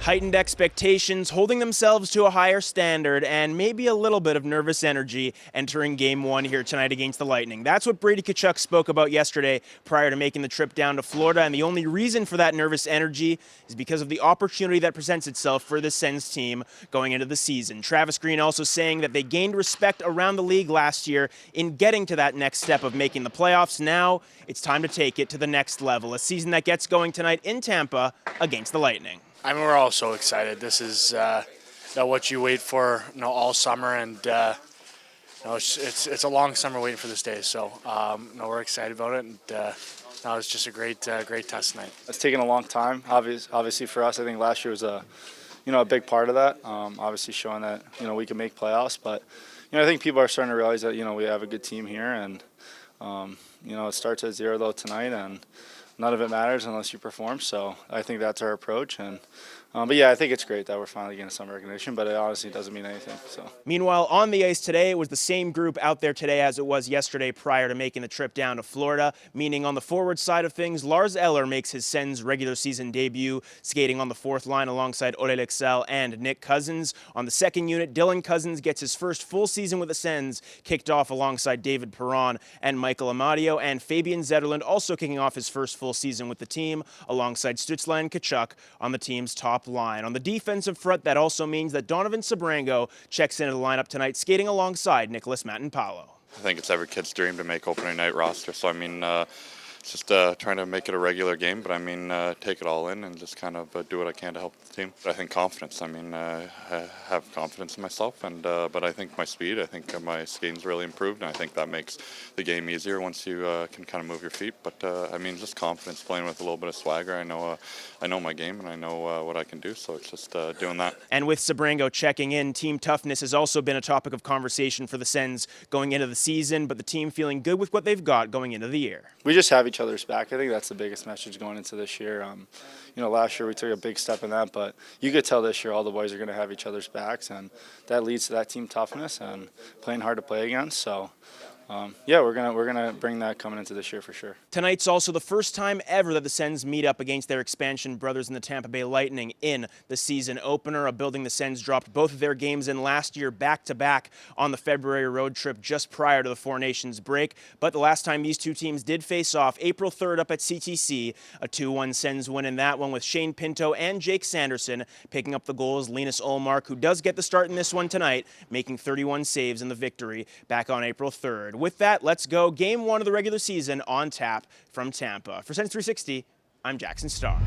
Heightened expectations, holding themselves to a higher standard, and maybe a little bit of nervous energy entering Game 1 here tonight against the Lightning. That's what Brady Tkachuk spoke about yesterday prior to making the trip down to Florida, and the only reason for that nervous energy is because of the opportunity that presents itself for the Sens team going into the season. Travis Green also saying that they gained respect around the league last year in getting to that next step of making the playoffs. Now it's time to take it to the next level, a season that gets going tonight in Tampa against the Lightning. I mean, we're all so excited. This is what you wait for, all summer, and it's a long summer waiting for this day. So, we're excited about it, and it's just a great test tonight. It's taken a long time. Obviously, for us, I think last year was a big part of that. Obviously, showing that we can make playoffs, but I think people are starting to realize that we have a good team here, and it starts at 0 though tonight, and none of it matters unless you perform. So I think that's our approach. And but yeah, I think it's great that we're finally getting some recognition, but it honestly doesn't mean anything. So meanwhile, on the ice today, it was the same group out there today as it was yesterday prior to making the trip down to Florida, meaning on the forward side of things, Lars Eller makes his Sens regular season debut, skating on the fourth line alongside Ole Lexell and Nick Cousins. On the second unit, Dylan Cousins gets his first full season with the Sens, kicked off alongside David Perron and Michael Amadio, and Fabian Zetterlund also kicking off his first full season with the team alongside Stützle and Tkachuk on the team's top line. On the defensive front, that also means that Donovan Sebrango checks into the lineup tonight, skating alongside Nicholas Matinpalo. I think it's every kid's dream to make opening night roster. So, I mean, it's just trying to make it a regular game, but I mean, take it all in and just kind of do what I can to help the team. But I think confidence. I mean, I have confidence in myself, and but I think my speed, I think my skating's really improved, and I think that makes the game easier once you can kind of move your feet. But I mean, just confidence, playing with a little bit of swagger. I know my game, and I know what I can do. So it's just doing that. And with Sebrango checking in, team toughness has also been a topic of conversation for the Sens going into the season, but the team feeling good with what they've got going into the year. We just have each other's back. I think that's the biggest message going into this year. Last year we took a big step in that, but you could tell this year all the boys are going to have each other's backs, and that leads to that team toughness and playing hard to play against. So we're gonna bring that coming into this year for sure. Tonight's also the first time ever that the Sens meet up against their expansion brothers in the Tampa Bay Lightning in the season opener, a building the Sens dropped both of their games in last year back-to-back on the February road trip just prior to the Four Nations break. But the last time these two teams did face off, April 3rd up at CTC, a 2-1 Sens win in that one with Shane Pinto and Jake Sanderson picking up the goals. Linus Ullmark, who does get the start in this one tonight, making 31 saves in the victory back on April 3rd. With that, let's go. Game 1 of the regular season on tap from Tampa. For Sens 360, I'm Jackson Starr.